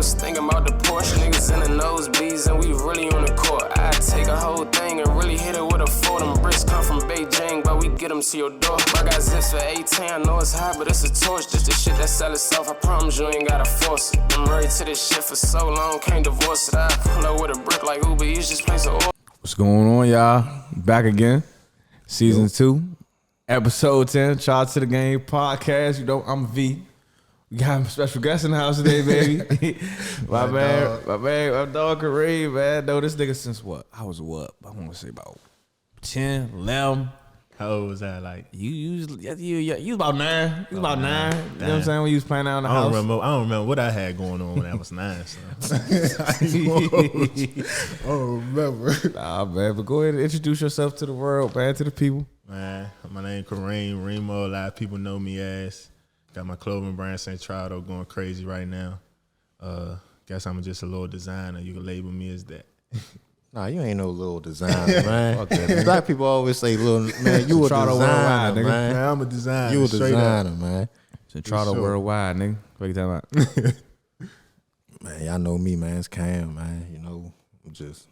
was thinking about the Porsche, niggas in the nosebleeds, and we really on the court. I take a whole thing and really hit it with a 4. Them bricks come from Beijing, but we get them to your door. I got zips for 18, I know it's hot, but it's a torch. This the shit that sell itself, I promise you ain't gotta force it. I'm married to this shit for so long, can't divorce it. I pull up with a brick like Uber Eats, just place an order. What's going on, y'all? Back again. Season 2, episode 10, Shout to the Game podcast. You know, I'm V. We got a special guest in the house today, baby. my dog Kareem, man. Know this nigga since what? I was what? I want to say about 10, 11. How old was that? Like you was about 9. You was about 9. You know what I'm saying? When you was playing out in the house. I don't remember what I had going on when I was 9. So. I don't remember. Nah, man. But go ahead and introduce yourself to the world, man, to the people. Man, my name Kareem, Remo. A lot of people know me as. Got my clothing brand Centrado going crazy right now. Guess I'm just a little designer. You can label me as that. Nah, you ain't no little designer, man. Okay, black people always say, "Little man, you a designer, man. Man, I'm a designer. You a designer, man." Centrado worldwide, nigga. What you talking about? Man, y'all know me, man. It's Cam, man. You know, I'm just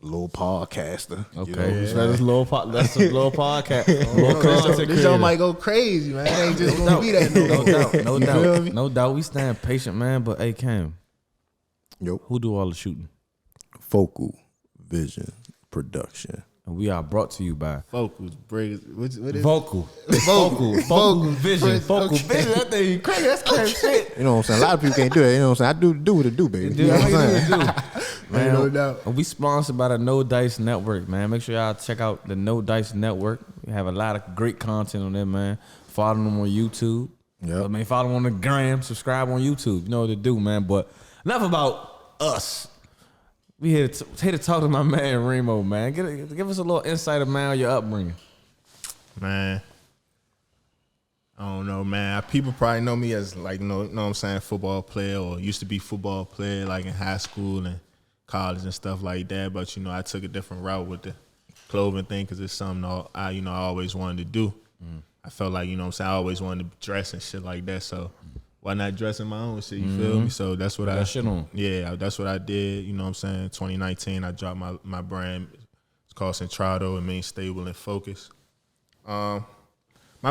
a little podcaster. Okay, you know? That's a little podcast. Little content This show might go crazy, man. It ain't just gonna be that. No doubt. We stand patient, man. But hey, Cam, Yo, who do all the shooting? Focal Vision Production. And we are brought to you by Focus, what is Vocal Vision. Focal Vision. That thing crazy. That's crazy shit. You know what I'm saying? A lot of people can't do it. You know what I'm saying? I do what it do, baby. You know what I'm saying? Man, no doubt. And we sponsored by the No Dice Network, man. Make sure y'all check out the No Dice Network. We have a lot of great content on there, man. Follow them on YouTube. Yep. I mean, follow them on the gram. Subscribe on YouTube. You know what to do, man. But enough about us. We here to talk to my man Remo, man. Give us a little insight of, man, your upbringing. Man, I don't know, man. People probably know me as, like, know what I'm saying, football player, or used to be football player, like in high school and college and stuff like that. But, you know, I took a different route with the clothing thing because it's something I always wanted to do. I felt like, you know what I'm saying, I always wanted to dress and shit like that. So why not dressing my own shit, you feel me? So that's what shit on. Yeah, that's what I did, you know what I'm saying. 2019, I dropped my brand. It's called Centrado. It means stable and focused. My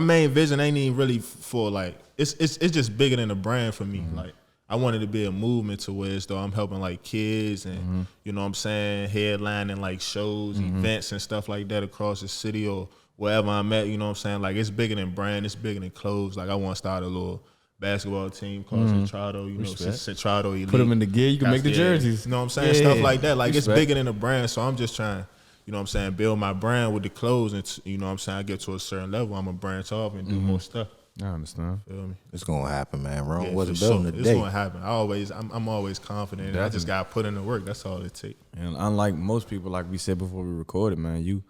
main vision ain't even really for, like, it's just bigger than a brand for me. Like, I wanted to be a movement to where it's though I'm helping, like, kids and, you know what I'm saying, headlining, like, shows, events and stuff like that across the city or wherever I'm at, you know what I'm saying? Like, it's bigger than brand, it's bigger than clothes. Like, I want to start a little basketball team called Centrado, you know, Centrado Elite. Put them in the gear, you can make the jerseys. You know what I'm saying? Yeah. Stuff like that. Like, it's bigger than a brand, so I'm just trying, you know what I'm saying, build my brand with the clothes, and, you know what I'm saying, I get to a certain level, I'm going to branch off and do more stuff. I understand. Feel me? It's gonna happen, man. Rome wasn't for building sure. today. It's gonna happen. I'm always confident. And I just gotta put in the work. That's all it takes. And unlike most people, like we said before we recorded, man, you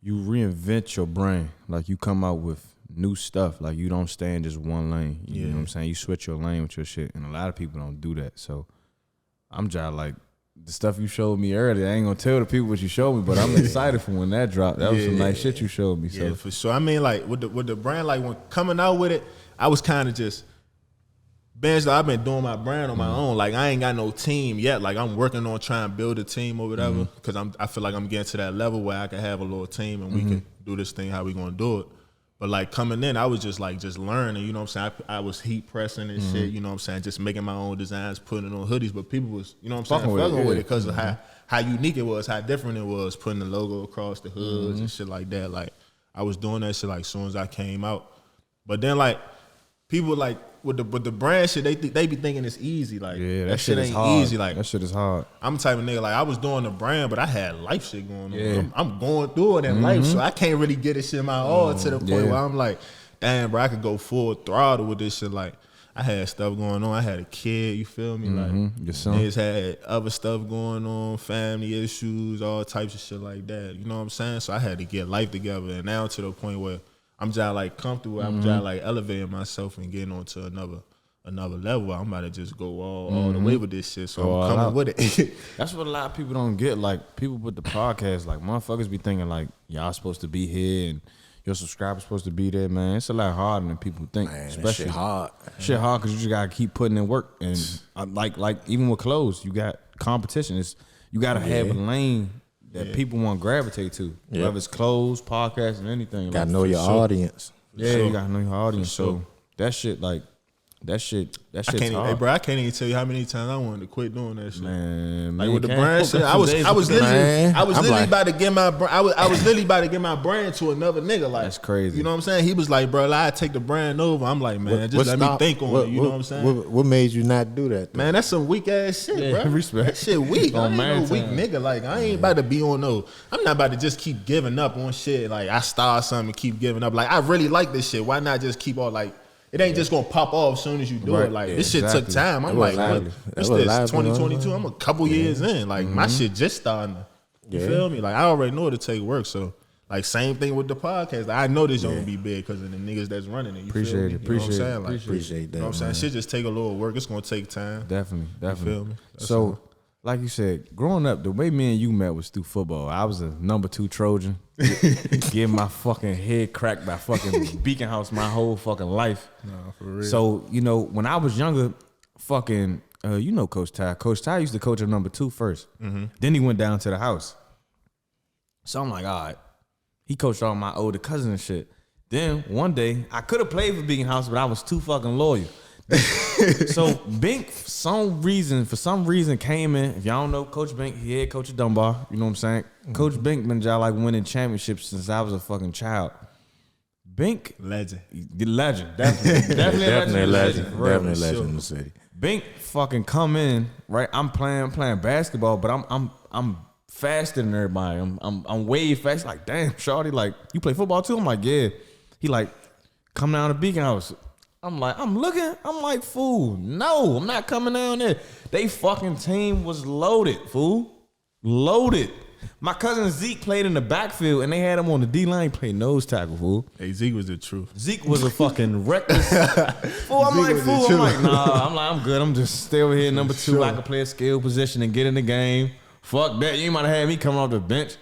reinvent your brand. Like, you come out with new stuff. Like, you don't stay in just one lane. You know what I'm saying? You switch your lane with your shit, and a lot of people don't do that. So I'm just like, the stuff you showed me earlier, I ain't gonna tell the people what you showed me, but I'm excited for when that dropped. That was some nice shit you showed me. So. Yeah, for sure. I mean, like, with the brand, like, when coming out with it, I was kind of just, I've been doing my brand on my own. Like, I ain't got no team yet. Like, I'm working on trying to build a team or whatever, because I feel like I'm getting to that level where I can have a little team and we can do this thing how we gonna do it. But, like, coming in, I was just learning, you know what I'm saying? I was heat pressing and shit, you know what I'm saying? Just making my own designs, putting it on hoodies. But people was, you know what I'm saying, fucking with it because of how unique it was, how different it was, putting the logo across the hoods and shit like that. Like, I was doing that shit, like, as soon as I came out. But then, like, people, like, with the brand shit, they be thinking it's easy. Like, that shit ain't hard. easy. Like, that shit is hard. I'm the type of nigga, like, I was doing the brand, but I had life shit going on. Yeah. I'm going through it in life, so I can't really get this shit my all to the point where I'm like, damn, bro, I could go full throttle with this shit. Like, I had stuff going on. I had a kid, you feel me? Like, niggas had other stuff going on, family issues, all types of shit like that. You know what I'm saying? So I had to get life together. And now to the point where I'm just, like, comfortable. I'm just, like, elevating myself and getting on to another level. I'm about to just go all the way with this shit. So I'm coming with it. That's what a lot of people don't get. Like, people with the podcast, like, motherfuckers be thinking, like, y'all supposed to be here and your subscribers supposed to be there, man. It's a lot harder than people think. Man, especially that shit hard. Shit hard because you just gotta keep putting in work. And like even with clothes, you got competition. You gotta have a lane that people want to gravitate to. Yeah. Whether it's clothes, podcasts, and anything. Gotta know your audience. Yeah, you gotta know your audience. So that shit, like that shit's Hey, hard. bro, I can't even tell you how many times I wanted to quit doing that shit. Man, Like man, with the can't brand focus shit, I 2 was days literally like- about to get my I was literally about to get my brand to another nigga. Like That's crazy. You know what I'm saying? He was like, bro, I take the brand over. I'm like, man, just let me think on it. You know what I'm saying? What made you not do that? Though? Man, that's some weak ass shit, Yeah, bro. respect. That shit weak. I On ain't no man weak time. nigga. Like I ain't about to be on no. I'm not about to just keep giving up on shit. Like I start something and keep giving up. Like I really like this shit. Why not just keep all like? It ain't just gonna pop off as soon as you do Right. it. Like Yeah, this shit exactly. took time. I'm That was like, what? lively. That What's was this? lively, 2022. I'm a couple years in. Like my shit just starting. You feel me? Like I already know it'll take work. So like same thing with the podcast. Like, I know this gonna be big because of the niggas that's running it. You Appreciate feel me? it. You know what I'm Appreciate saying? it. Like, Appreciate that. You know what I'm saying? man. Shit just take a little work. It's gonna take time. Definitely. feel me? That's So, all. like you said, growing up, the way me and you met was through football. I was a number 2 Trojan, getting my fucking head cracked by fucking Beacon House my whole fucking life. No, for real. So, you know, when I was younger, fucking, you know Coach Ty. Coach Ty used to coach at number 2 first. Then he went down to the house. So I'm like, all right. He coached all my older cousins and shit. Then one day, I could have played for Beacon House, but I was too fucking loyal. So Bink, for some reason, came in. If y'all don't know Coach Bink, he head coach of Dunbar. You know what I'm saying? Coach Bink been y'all like winning championships since I was a fucking child. Bink, Legend. the legend, definitely, Definitely a legend. For real. Definitely a legend in the city. Bink fucking come in, right? I'm playing basketball, but I'm faster than everybody. I'm way fast. Like, damn, shawty, like, you play football too? I'm like, yeah. He like, come down to Beacon House. I'm like, fool, no, I'm not coming down there. They fucking team was loaded, fool. Loaded. My cousin Zeke played in the backfield and they had him on the D-line, played nose tackle, fool. Hey, Zeke was the truth. Zeke was a fucking reckless. Fool, I'm like, nah, I'm good. I'm just stay over here, number 2. I can play a skill position and get in the game. Fuck that. You might have had me coming off the bench.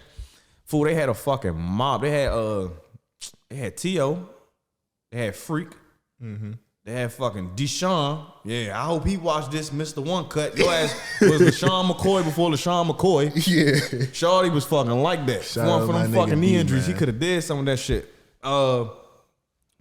Fool, they had a fucking mob. They had T.O. They had Freak. They had fucking Deshaun. Yeah, I hope he watched this Mr. One Cut. Your ass was LaShawn McCoy before LaShawn McCoy. Yeah. Shorty was fucking like that. Shout One out for my them nigga fucking knee D, injuries. man. He could have did some of that shit.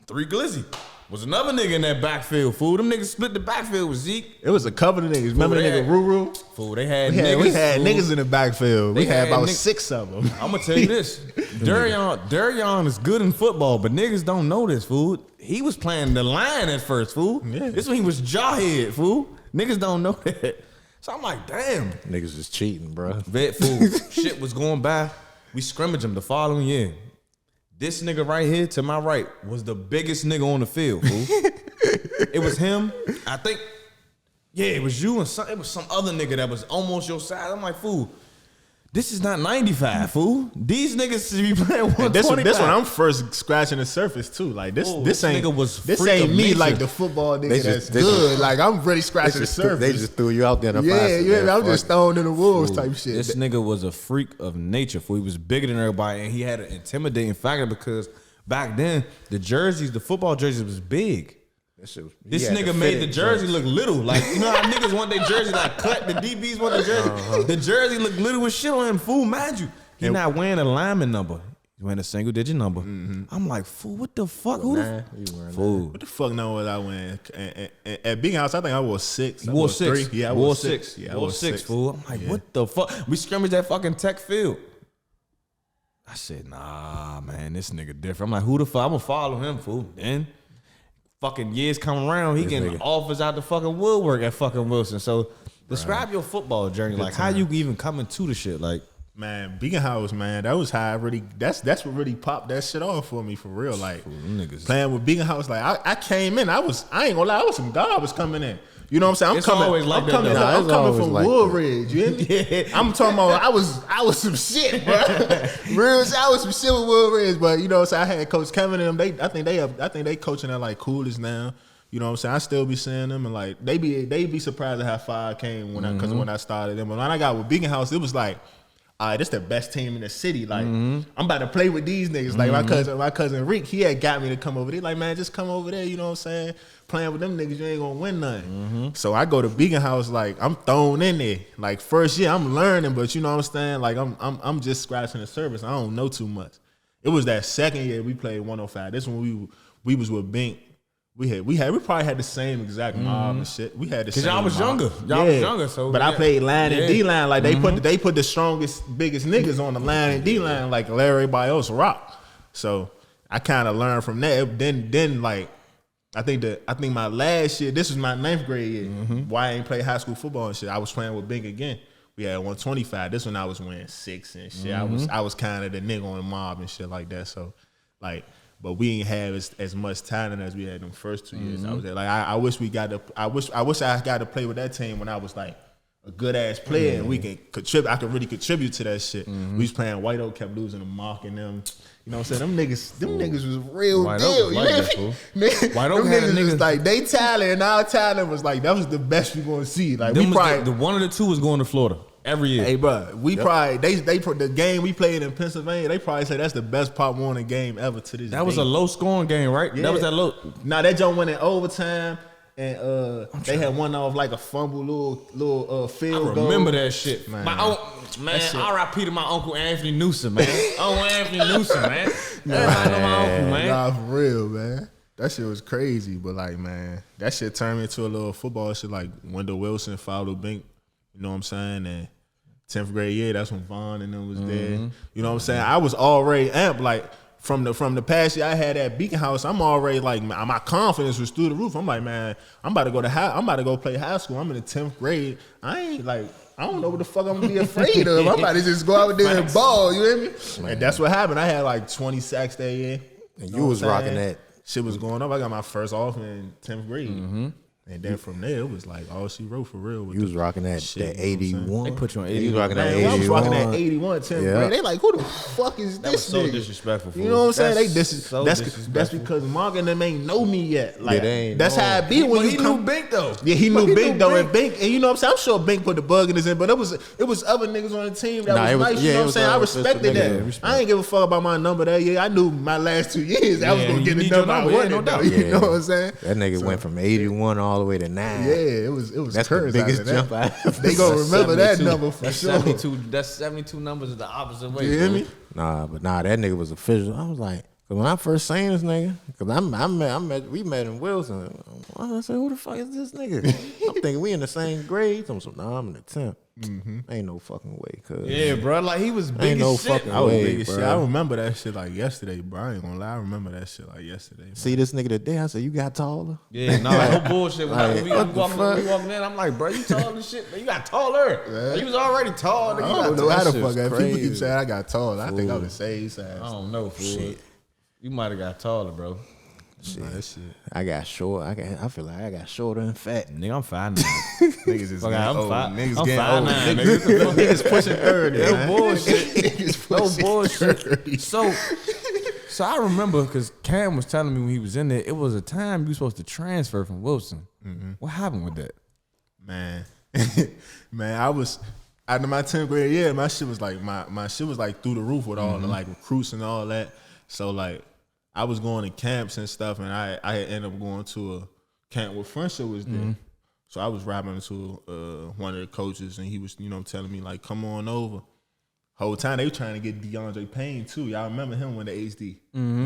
3 Glizzy was another nigga in that backfield, fool. Them niggas split the backfield with Zeke. It was a couple of niggas. Remember the they nigga had- Ruru? Fool, they had We niggas. had fool. niggas in the backfield. We They had had about nigg- 6 of them. I'm gonna tell you this. Darion is good in football, but niggas don't know this, fool. He was playing the line at first, fool. Yeah. This when he was jawhead, fool. Niggas don't know that. So I'm like, damn. Niggas is cheating, bro. Vet fool. Shit was going by. We scrimmaged him the following year. This nigga right here to my right was the biggest nigga on the field, fool. It was him. I think, yeah, it was you and it was some other nigga that was almost your size. I'm like, fool, this is not 95, fool. These niggas should be playing 125. This one I'm first scratching the surface too. Like this Oh, this this ain't nigga was this freak ain't of me nature. like the football nigga that's they good. just- Like I'm really scratching the surface. They just threw you out there. I'm just throwing in the wolves type shit. This nigga was a freak of nature, fool. He was bigger than everybody, and he had an intimidating factor because back then, the football jerseys was big. This nigga made the jersey look little. Like, you know how niggas want their jersey like cut? The DBs want the jersey. The jersey look little as shit on him, fool. Mind you, he not wearing a lineman number. He's wearing a single digit number. I'm like, fool, what the fuck? Who the fool? What the fuck now was I wearing? At Big House, I think I wore 6. I Wore 6. 3. Yeah, I wore wore 6. 6. Yeah, I wore wore 6, 6. fool. I'm like, what the fuck? We scrimmaged at fucking Tech Field. I said, nah, man, this nigga different. I'm like, who the fuck? I'm gonna follow him, fool. Then fucking years come around, he getting offers out the fucking woodwork at fucking Wilson. So describe your football journey. Like, how you even coming to the shit? Like, Man, Beacon House, man, that was how I really. That's what really popped that shit off for me for real. Like niggas. playing with Beacon House, like I came in. I ain't gonna lie, I was some garbage coming in. You know what I'm saying? It's always like that, though. I'm It's coming always from like Woodridge. You hear me? I'm talking about I was some shit, bro. Real, I was some shit with Woodridge, but you know, so I had Coach Kevin and them. I think they coaching at like Coolest now. You know what I'm saying? I still be seeing them and like they be surprised at how far I came when I started them. But when I got with Beacon House, it was like all right, this the best team in the city. Like, I'm about to play with these niggas. Like, my cousin Rick, he had got me to come over there. Like, man, just come over there, you know what I'm saying? Playing with them niggas, you ain't gonna win nothing. So I go to Beacon House, like, I'm thrown in there. Like, first year, I'm learning, but you know what I'm saying? Like, I'm just scratching the surface. I don't know too much. It was that second year we played 105. This when we was with Bink. We probably had the same exact mob and shit. We had the same. Cause y'all was younger. Y'all was younger, so. But I played line and D line. Like they put the strongest, biggest niggas on the line and D line, like everybody else rock. So I kind of learned from that. Then like I think my last year, this was my 9th grade year. Why I ain't play high school football and shit. I was playing with Bink again. We had 125. This one I was wearing 6 and shit. I was kind of the nigga on the mob and shit like that. So like. But we ain't have as much talent as we had them first 2 years. I was there. Like I wish we got to. I wish I got to play with that team when I was like a good ass player and we can contribute. I could really contribute to that shit. We was playing White Oak, kept losing and mocking them. You know what I'm saying? Them niggas was real White deal. Oak You know what I mean? White Oak them had niggas was niggas like they talent and our talent was like that was the best we gonna see. Like Them we was probably the one of the two was going to Florida every year. Hey, bro, we probably they the game we played in Pennsylvania. They probably say that's the best Pop Warner game ever to this day. That was a low scoring game, right? Yeah. That was that low. Nah, that joint went in overtime, and they had one off like a fumble, little field goal. Remember that shit, Man. Man, R.I.P. to my uncle Anthony Newsom, man. Uncle Anthony Newsom, man. Everybody know my uncle, man. Nah, for real, man. That shit was crazy, but like, man, that shit turned me into a little football shit. Like Wendell Wilson, Fowler Bink, you know what I'm saying? And 10th grade year, that's when Vaughn and them was there. You know what I'm saying? I was already amped, like from the past year I had at Beacon House. I'm already like my confidence was through the roof. I'm like, man, I'm about to go play high school. I'm in the 10th grade. I don't know what the fuck I'm gonna be afraid of. I'm about to just go out there and ball. You hear me? Man. And that's what happened. I had like 20 sacks that year. And you was rocking that. Shit was going up. I got my first off in 10th grade. And then from there, it was like all she wrote for real. You was rocking that 81. They put you on 81. You was rocking that 81. I was rocking that 81, 10th grade. They like, who the fuck is That was this so nigga? disrespectful. You know what I'm saying? That's disrespectful. because Mark and them ain't know me yet. Like that's know. how it be when He you knew come. Bink though. Yeah, he knew Bink though, and Bink, and you know what I'm saying. I'm sure Bink put the bug in his end, but it was other niggas on the team that was nice. You know what I'm saying? I respected that. I ain't give a fuck about my number that year. I knew my last 2 years I was gonna get the number I wanted. No doubt. You know what I'm saying? That nigga went from 81 all the way to 9. Yeah, it was. That's the biggest jump I ever They gonna remember that number for That's sure. 72. That's 72 numbers is the opposite way. You hear me? Nah, that nigga was official. I was like, cause when I first seen this nigga, cause we met in Wilson. I said, who the fuck is this nigga? I'm thinking we in the same grade. I'm in the 10th. Ain't no fucking way, cuz. Yeah, bro. Like he was big Ain't no as shit. fucking I was way, big as bro. shit. I remember that shit like yesterday, bro. I ain't gonna lie. I remember that shit like yesterday. Bro. See this nigga today? I said, you got taller? Yeah, no bullshit. Like, We what the walking in, I'm like, bro, you tall as shit, man. You got taller. Like, you was already tall. Nigga. I You got don't know how the shit's fuck that. People crazy. keep saying I got tall. I think I'm the same size. I don't know, fool. You might have got taller, bro. Nah, that shit. I got short. I feel like I got shorter and fat. Nigga, I'm 5'9". Niggas is Fuck, getting I'm old. five- Niggas I'm getting 5'9", old. nigga. Niggas pushing 30. No man. bullshit. Niggas No pushing bullshit. 30. So I remember because Cam was telling me when he was in there, it was a time you were supposed to transfer from Wilson. What happened with that? Man, I was after my 10th grade year. My shit was like my shit was like through the roof with all the like recruits and all that. So like I was going to camps and stuff, and I had ended up going to a camp where Friendship was there. So I was rapping to one of the coaches, and he was telling me like, come on over. Whole time they were trying to get DeAndre Payne too. Y'all remember him when the HD?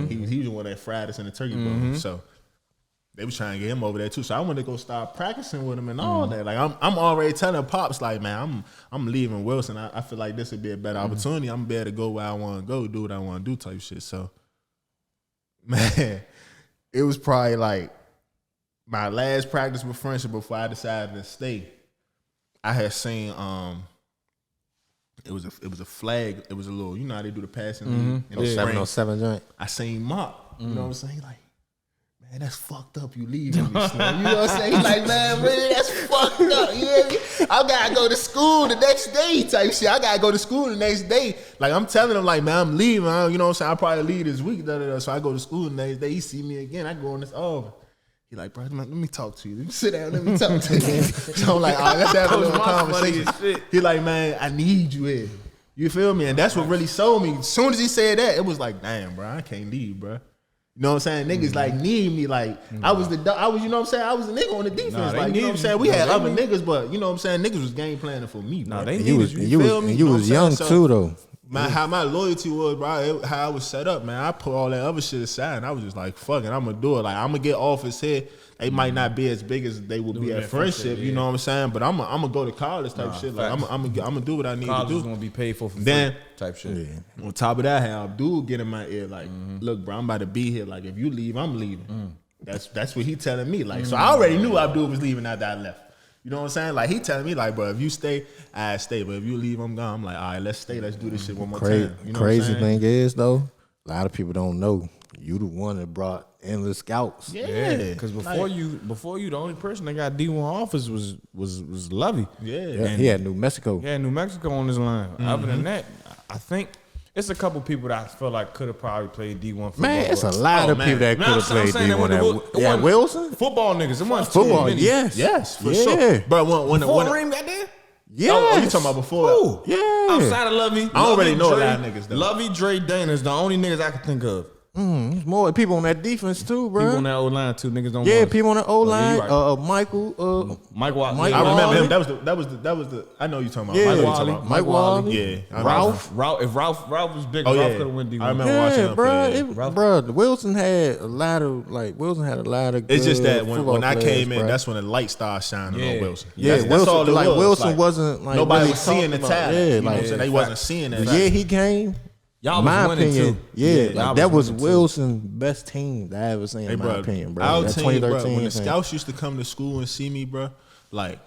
He was the one that fried us in the turkey bowl. So they was trying to get him over there too. So I wanted to go start practicing with him and all that. Like I'm already telling Pops like, man, I'm leaving Wilson. I feel like this would be a better opportunity. I'm gonna be able to go where I want to go, do what I want to do, type shit. So man, it was probably like my last practice with Friendship before I decided to stay. I had seen it was a flag. It was a little, you know how they do the passing league in the spring. 707 joint. I seen Mark. You know what I'm saying? He like, man, that's fucked up. You leaving me, Slim. You know what I'm saying? He like, man, really, that's fucked up. You hear me? I gotta go to school the next day, type shit. I gotta go to school the next day. Like I'm telling him, like, man, I'm leaving. You know what I'm saying? I'll probably leave this week. So I go to school the next day. He see me again. I go on this over. He like, bro, let me talk to you. Let me sit down. Let me talk to you. So I'm like, all right, let's have a little conversation. He like, man, I need you here. You feel me? And that's what really sold me. As soon as he said that, it was like, damn, bro, I can't leave, bro. You know what I'm saying? Niggas like need me. Like I was, you know what I'm saying? I was a nigga on the defense. Like, you know what I'm saying? We had other niggas, but you know what I'm saying? Niggas was game planning for me, bro. You was young too, though. How my loyalty was, bro, how I was set up, man. I put all that other shit aside, and I was just like, fuck it, I'm gonna do it. Like, I'm gonna get Office here. They might not be as big as they would be at friendship, you know what I'm saying? But I'm gonna go to college type shit. Like, I'm gonna do what I need to do. College is gonna be paid for free type shit. Yeah. On top of that, have Abdul get in my ear like, look, bro, I'm about to be here. Like, if you leave, I'm leaving. That's what he telling me. Like, so I already knew Abdul was leaving after I left. You know what I'm saying? Like, he telling me, like, bro, if you stay, I stay. But if you leave, I'm gone. I'm like, all right, let's stay. Let's do this shit one more time. You know crazy thing is, though, a lot of people don't know you the one that brought endless scouts. Yeah, because before you, the only person that got D1 offers was Lovey. Yeah. He had New Mexico. Yeah, New Mexico on his line. Other than that, I think it's a couple people that I feel like could have probably played D1 football. Man, it's a lot of people that could have played D1. Yeah, Wilson? Football niggas. It wasn't Football, too many. yes, for sure. Bro, when Reem got there? Yeah. Oh, you talking about before? Ooh. Yeah. Outside of Lovey. I don't really know a lot of niggas, though. Lovey, Dre, Dana is the only niggas I can think of. More people on that defense too, bro. People on that old line too. Niggas don't. Yeah, people on the old line. Right. Michael. Mike Wally. I remember him. That was the. I know you talking about. Yeah, I know you talking about. Mike Wally. Yeah, Ralph. If Ralph was big, Oh, Ralph yeah. could have won D1. I remember watching him play. Bro, Wilson had a lot of good It's just that when football I players, came in, bro. that's when the light started shining on Wilson. Yeah, That's all it was. Wilson wasn't like nobody really was seeing the talking talent. about- You know what I'm Yeah, saying? They wasn't seeing that. the year he came. Y'all my was winning opinion, too. yeah, y'all that was winning too. Wilson's best team that I ever seen. Hey, in my bro, opinion, bro. Our That team, bro, 2013 when the thing. scouts used to come to school and see me, bro, like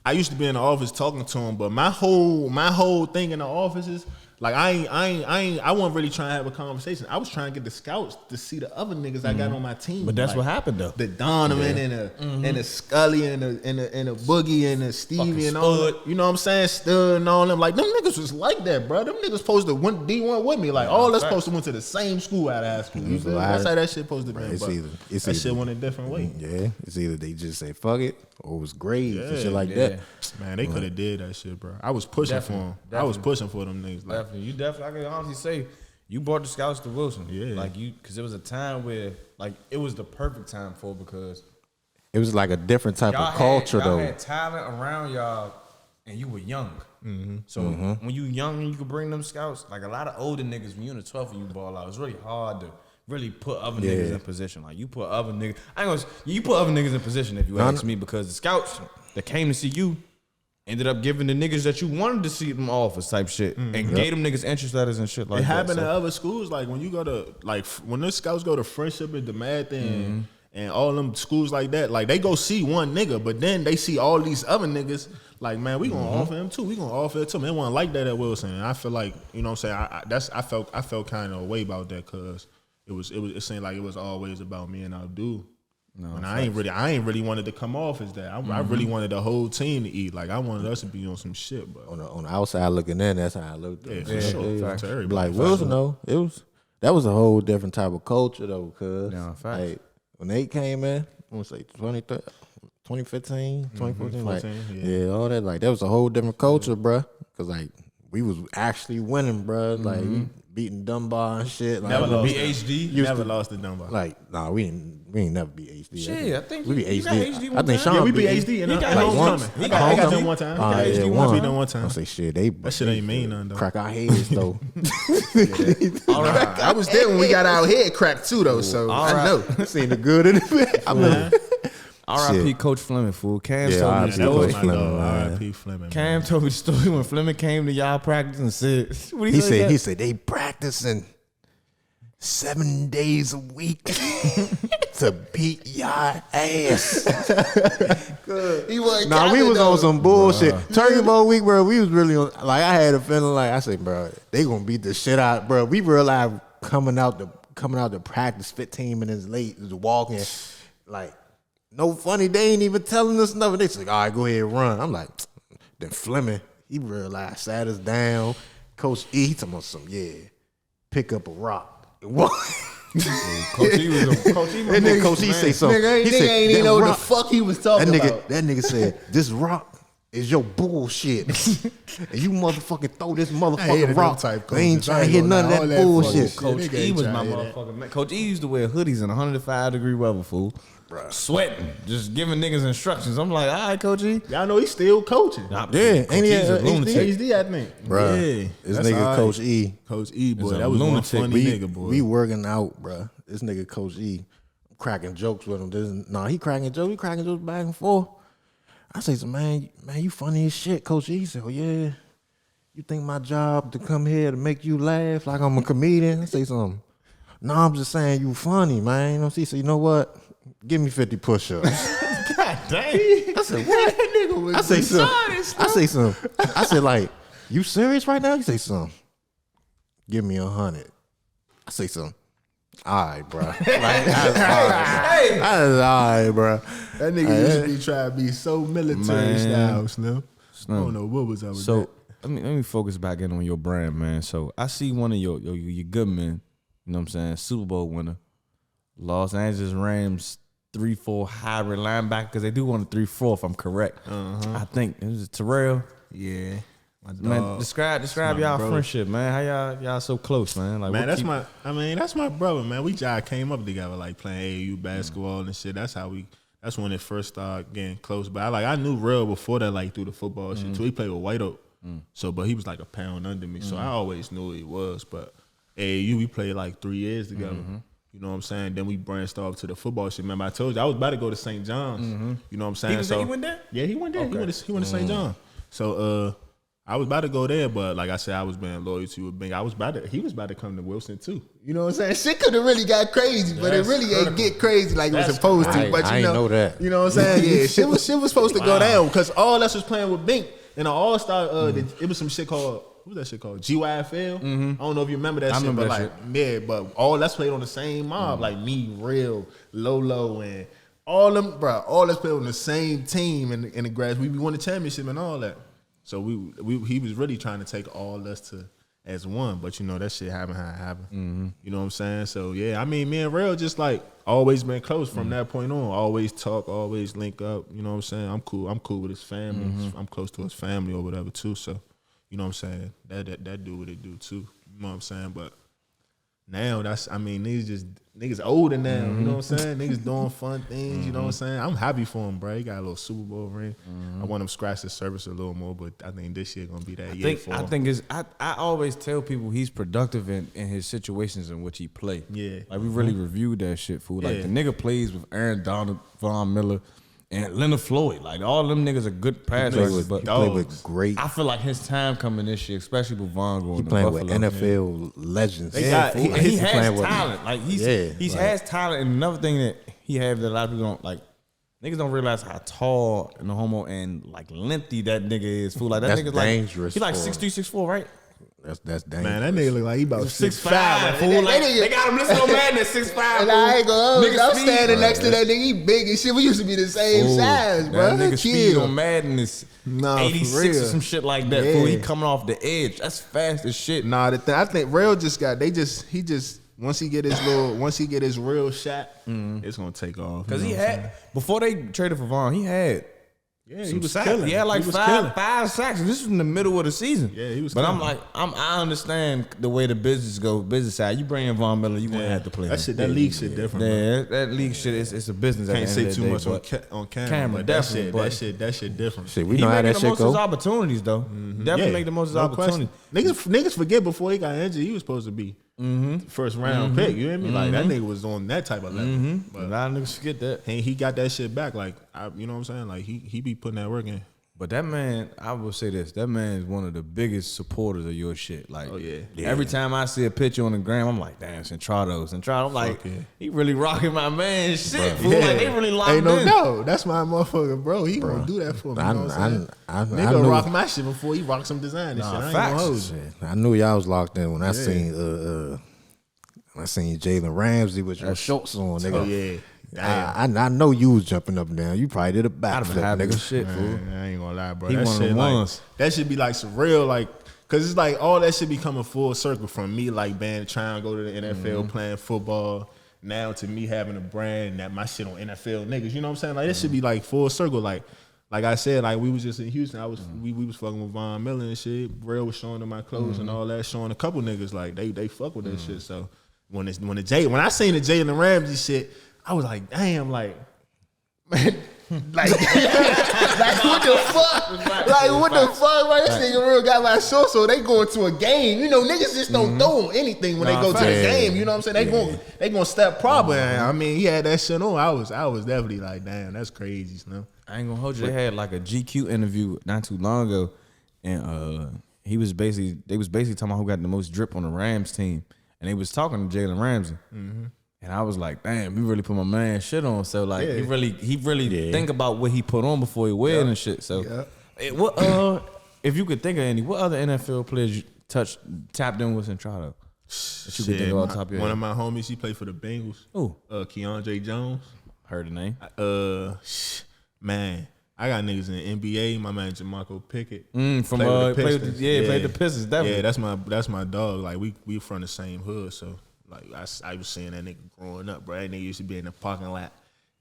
I used to be in the office talking to them, but my whole thing in the office is like I wasn't really trying to have a conversation. I was trying to get the scouts to see the other niggas I got on my team. But that's like, what happened though. The Donovan and the Scully and the Boogie and the Stevie and all Stud. that. You know what I'm saying? Stud and all them. Like, them niggas was like that, bro. Them niggas supposed to went D1 with me. Like, all us supposed to went to the same school out of high school. You feel me? That's how that shit supposed to be. It's either That shit went a different way. Yeah, it's either they just say fuck it or it was grades and shit like Yeah. that. Man, they could have did that shit, bro. I was pushing for them. I was pushing for them niggas. Like, Definitely, you definitely. I can honestly say you brought the scouts to Wilson. Yeah. like because it was a time where like it was the perfect time for it because It was like a different type y'all of culture, y'all though. had talent around y'all, and you were young. So when you young and you could bring them scouts, like a lot of older niggas, when you in the 12th and you ball out, it's really hard to really put other niggas in position. Like you put other niggas, you put other niggas in position if you ask me, because the scouts that came to see you ended up giving the niggas that you wanted to see them offers type shit and gave them niggas interest letters and shit like it that. happened at other schools. Like when you go to when the scouts go to Friendship and DeMatha and all them schools like that, like they go see one nigga, but then they see all these other niggas. Like, man, we gonna offer him too. We gonna offer it too. Man, it wasn't like that at Wilson. And I feel like, you know what I'm saying. I felt kind of a way about that because it seemed like it was always about me and Abdul. No, and I ain't really wanted to come off as that. I really wanted the whole team to eat. Like I wanted us to be on some shit. But On the outside looking in, that's how I looked. yeah, for sure. To everybody. Like Wilson, though, that was a whole different type of culture, though, cause Yeah, facts. like when they came in, I want to say 2015, 2014, like 14, yeah, all that, like that was a whole different culture, bruh. Cause like we was actually winning, bruh. Like we beating Dunbar and shit. Like, Never lost. BHD. Never lost to Dunbar. Like, nah, we ain't never beat HD. Shit, I think we beat you got HD. HD I one think time. Sean Yeah, we beat beat HD and He got like homecoming. once. He I got got HD. them one time. He got I HD got one. beat them one time. I say shit, they That shit ain't mean none though. crack our heads though. All right. I was there when we got our head cracked too though, so All I right. know. Seen the good in it. I mean, R.I.P. Shit. Coach Fleming, fool. Cam Yeah, told me R.I.P. the That was story. my Fleming, dog. man. R.I.P. Fleming. Cam told me the story when Fleming came to y'all practice and said, what he said they practicing 7 days a week to beat y'all ass. He wasn't Nah, we capping, was though. on some bullshit. Turkey Bowl week, bro. We was really on. Like I had a feeling like I said, bro, they gonna beat the shit out, bro. We realized coming out the practice 15 minutes late, just walking, like no funny. They ain't even telling us nothing. They said, all right, go ahead and run. I'm like, then Fleming, he realized, sat us down. Coach E, he talking about some, pick up a rock. Coach E was And then Coach E say something. Nigga He said, ain't even "That know what the rock." fuck he was talking about. That nigga said, this rock is your bullshit. And you motherfucking throw this hated motherfucking them rock. type They ain't coaches. trying I to ain't hit gonna none of lie, that all that bullshit. fucking Coach shit. Nigga E ain't was my trying to hear that. motherfucker. Man. Coach E used to wear hoodies in 105 degree weather, fool. Bruh. Sweating, just giving niggas instructions. I'm like, all right, Coach E. Y'all know he's still coaching. Nah, Yeah, Coach ain't he E's a a lunatic. HD, I think. Bruh, Yeah, this that's nigga all right. Coach E. Coach E, boy, He's a that was one lunatic. funny nigga, boy. We working out, bruh. This nigga Coach E, I'm cracking jokes with him. He cracking jokes. We cracking jokes back and forth. I say, man, you funny as shit, Coach E. He said, oh, yeah. You think my job to come here to make you laugh like I'm a comedian? I say something. No, I'm just saying you funny, man. You know, he said, you know what? Give me 50 push-ups. God dang. I said, what? I say something. I said, like, you serious right now? He say something. Give me 100. I say something. All right, bro. Like, I was all right, bro. That nigga used to be trying to be so military style, Slim. I don't know what was up with So that. let me focus back in on your brand, man. So I see one of your good men, you know what I'm saying, Super Bowl winner, Los Angeles Rams 3-4 hybrid linebacker, because they do want a 3-4 if I'm correct. I think it was Terrell. Yeah. My dog. Man, describe y'all brother. friendship, man. How y'all so close, man? Like, Man, what that's my brother, man. We just came up together, like playing AAU basketball and shit. That's when it first started getting close. But I knew Real before that, like through the football shit too. He played with White Oak. So, but he was like a pound under me. So I always knew who he was. But AAU, we played like 3 years together. You know what I'm saying? Then we branched off to the football shit. Remember, I told you I was about to go to St. John's. You know what I'm saying? he went there? Yeah, he went there. Okay. He went to St. John. So I was about to go there, but like I said, I was being loyal to Bing. He was about to come to Wilson too. You know what I'm saying? Shit could have really got crazy, but it really ain't get crazy like it was supposed to. But I you ain't know that. You know what I'm saying? Yeah, shit was supposed to go down because all us was playing with Bink and an all-star. It was some shit called. What was that shit called? GYFL? I don't know if you remember that I shit, remember but that like, yeah, but all us played on the same mob, like me, Real, Lolo, and all them, bro. All us played on the same team in the grass. We won the championship and all that. So he was really trying to take all us as one, but you know that shit happened how it happened. You know what I'm saying? So yeah, I mean, me and Real just like always been close from that point on. Always talk, always link up. You know what I'm saying? I'm cool with his family. I'm close to his family or whatever too. So. You know what I'm saying? That do what it do too. You know what I'm saying? But now niggas older now. You know what I'm saying? Niggas doing fun things. You know what I'm saying? I'm happy for him, bro. He got a little Super Bowl ring. I want him to scratch his surface a little more, but I think this year gonna be that year for him. I always tell people he's productive in his situations in which he play. Yeah. Like we really reviewed that shit, fool. Like Yeah. the nigga plays with Aaron Donald, Von Miller, and Leonard Floyd. Like all them niggas are good pass rushers, but He played with great. I feel like his time coming this year, especially with Von going He to playing with Buffalo. NFL legends. They got- fool. he And he playing has with- talent. Like he has talent, and another thing that he has that a lot of people don't like. Niggas don't realize how tall and homo and like lengthy that nigga is. Fool, like that That's nigga's like dangerous he like for- 6'3", 6'4", right? That's dangerous. Man, that nigga look like he about 6'5", 6'5". fool. Like, they got him listed on Madden at 6'5". And I ain't gonna Nigga I'm speed. standing next to that nigga. He big as shit. We used to be the same size, bro. That nigga speed on Madden is Nah, for 86 or real. some shit like that. Yeah. Fool, he coming off the edge. That's fast as shit. Nah, I think Real once he get his real shot, it's gonna take off. Cause you he know what I'm had before they traded for Vaughn, he had saying? some he was sacks. killing. He had like He was five killing. sacks. This was in the middle of the season. Yeah, he was But I'm killing. like, I understand the way the business goes. Business side, you bring in Von Miller, you gonna have to play. That him. shit, that league shit different. bro. Yeah, that league shit is a business. Can't at the say end of too the day, much but on camera. Camera, but definitely, but- that shit different. Shit, we he know how making that the shit most of his go. opportunities though. Definitely make the most of his no opportunities. question. Niggas forget before he got injured, he was supposed to be first round pick. You hear me? Like that nigga was on that type of level. A But lot of niggas forget that. he got that shit back. Like you know what I'm saying? Like he be putting that work in. But that man, I will say this: that man is one of the biggest supporters of your shit. Like, Oh, yeah. every time I see a picture on the gram, I'm like, damn, Centrado. I'm like, yeah. he really rocking my man shit. Fool. Like they really locked Ain't no in. doubt. That's my motherfucker, bro. He gonna do that for me. You know what I'm saying? I Nigga knew- rock my shit before he rock some design and shit. I ain't facts. gonna hold you. Shit, I knew y'all was locked in when I seen Jalen Ramsey with your shorts on, nigga. Oh yeah. Damn. I know you was jumping up and down. You probably did a I'd have been backflip, happy as nigga. shit, fool. Man, I ain't gonna lie, bro. He That one of shit them like ones. that should be like some real like, cause it's like all that shit be coming full circle from me like being trying to go to the NFL playing football now to me having a brand that my shit on NFL niggas. You know what I'm saying? Like that should be like full circle. Like like I said, like we was just in Houston. We was fucking with Von Miller and shit. Real was showing them my clothes and all that, showing a couple niggas like they fuck with that shit. So when I seen the Jalen Ramsey shit, I was like, damn, like, man, like what the fuck? Like what the fuck? Like this nigga real got like so they going to a game. You know, niggas just don't throw anything when they go to the game. You know what I'm saying? They gonna step proper. I mean, he had that shit on. I was definitely like, damn, that's crazy, Snow. I ain't gonna hold you. They had like a GQ interview not too long ago, and they was basically talking about who got the most drip on the Rams team, and they was talking to Jalen Ramsey. And I was like, damn, he really put my man shit on. So like, he really think about what he put on before he wear it and shit. So, if you could think of any, what other NFL players you tapped in with Centrado? That you could think of off the top of your One head? of my homies, he played for the Bengals. Who? Keandre Jones. Heard the name. Man, I got niggas in the NBA. My man Jamarco Pickett. From played the Pistons. Definitely. Yeah, that's my dog. Like we from the same hood, so. Like I was seeing that nigga growing up, bro. That nigga used to be in the parking lot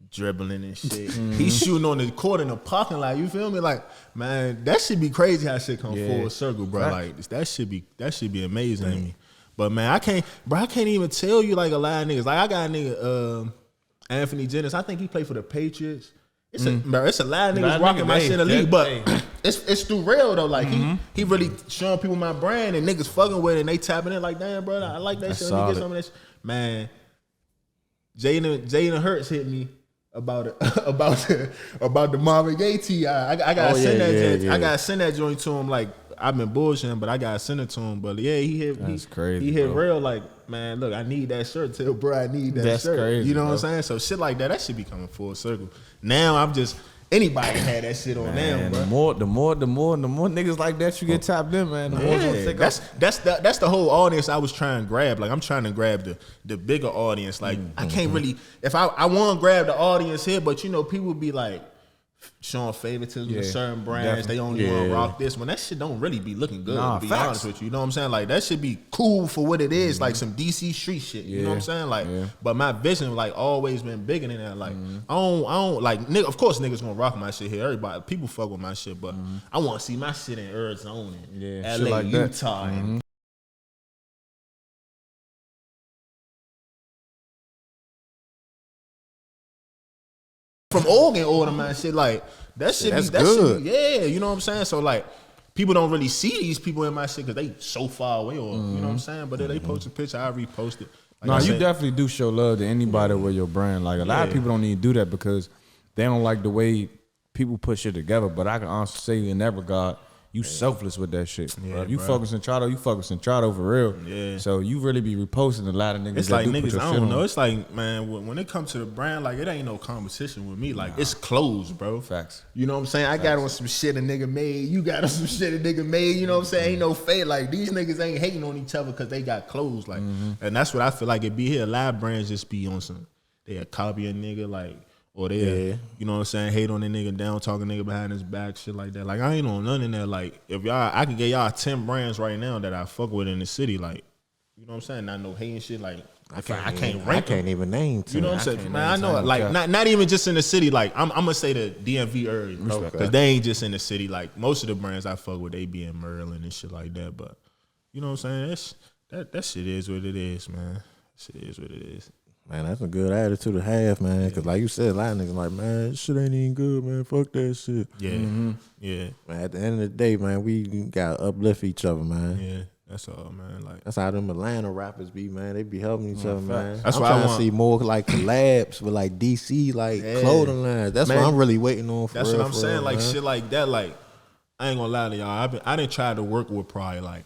dribbling and shit. He's shooting on the court in the parking lot. You feel me? Like, man, that should be crazy how shit come full circle, bro. Right. Like that should be amazing to me. But man, I can't even tell you like a lot of niggas. Like I got a nigga Anthony Jennings. I think he played for the Patriots. It's a lot of niggas rocking my shit in the league, but it's through real though. Like he really showing people my brand and niggas fucking with it and they tapping in like, damn, brother, I like that shit. Let me get some of that shit. Man, Jaden Hurts hit me about the Marvin Gaye TI. I gotta send that. I gotta send that joint to him. Like I've been bullshitting, but I gotta send it to him. But yeah, he hit. That's crazy. He hit real. Like, man, look, I need that shirt. Tell bro, I need that shirt. Crazy, you know what I'm saying? So shit like that should be coming full circle. Now I'm just anybody had that shit on them, bro. The more niggas like that you get tapped in, man. The more take that's the whole audience I was trying to grab. Like I'm trying to grab the bigger audience. Like I can't really if I want to grab the audience here, but you know people be like showing favoritism to certain brands. Definitely. They only want to rock this when that shit don't really be looking good. To be honest with you, you know what I'm saying? Like that should be cool for what it is, like some DC street shit. You know what I'm saying? Like, but my vision like always been bigger than that. Like I don't like nigga. Of course, niggas gonna rock my shit here. Everybody, people fuck with my shit, but I want to see my shit in Arizona, LA, like Utah, and from Oregon order my shit like that shit. That's good. Shit, you know what I'm saying. So like people don't really see these people in my shit because they so far away, or you know what I'm saying. But if they post a picture, I repost it. Like you definitely do show love to anybody with your brand. Like a lot of people don't need to do that because they don't like the way people put shit together. But I can honestly say in that regard, you selfless with that shit. Bro. If you fuck with Centrado, you fuck with Centrado for real. Yeah. So you really be reposting a lot of niggas. It's like niggas, I don't know. It's like, man, when it comes to the brand, like it ain't no competition with me. Like it's closed, bro. Facts. You know what I'm saying? I got on some shit a nigga made. You got on some shit a nigga made. You know what I'm saying? Ain't no fate. Like these niggas ain't hating on each other because they got clothes. Like, and that's what I feel like it be here. A lot of brands just be on some. They copy a nigga like. Or they, you know what I'm saying, hate on the nigga, down talking nigga behind his back, shit like that. Like I ain't on none in there. Like if y'all, I can get y'all 10 brands right now that I fuck with in the city. Like, you know what I'm saying? Not no hating shit. Like I can't rank. I can't even name 10. You know what I'm saying? Man, I know. Like not even just in the city. Like I'm gonna say the DMV area because they ain't just in the city. Like most of the brands I fuck with, they be in Maryland and shit like that. But you know what I'm saying? That shit is what it is, man. Shit is what it is. Man, that's a good attitude to have, man. Because like you said, a lot of niggas like, man, this shit ain't even good, man. Fuck that shit. Yeah. Yeah. Man, at the end of the day, man, we got to uplift each other, man. Yeah. That's all, man. Like that's how them Atlanta rappers be, man. They be helping each other, man. That's I'm why trying I want to see more like collabs with like DC, like clothing lines. That's what I'm really waiting on. That's what I'm saying. Like shit like that. Like I ain't gonna lie to y'all. I didn't try to work with probably like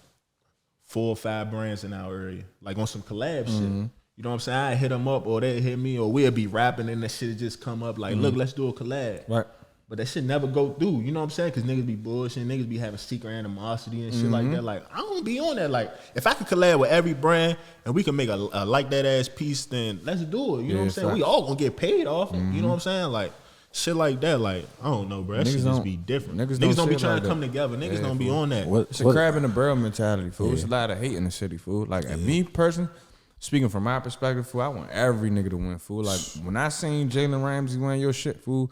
4 or 5 brands in our area, like on some collab shit. You know what I'm saying? I hit them up or they hit me or we'll be rapping and that shit just come up like, look, let's do a collab. Right. But that shit never go through. You know what I'm saying? Because niggas be bullshitting. Niggas be having secret animosity and shit like that. Like, I don't be on that. Like, if I could collab with every brand and we can make a like that ass piece, then let's do it. You know what I'm saying? We all gonna get paid off it. You know what I'm saying? Like, shit like that. Like, I don't know, bro. That shit just be different. Niggas don't be trying to come together. Niggas don't be on that. It's a crab in the barrel mentality, fool. It's a lot of hate in the city, fool. Like, me personally, speaking from my perspective, fool, I want every nigga to win, fool. Like, when I seen Jalen Ramsey win your shit, fool,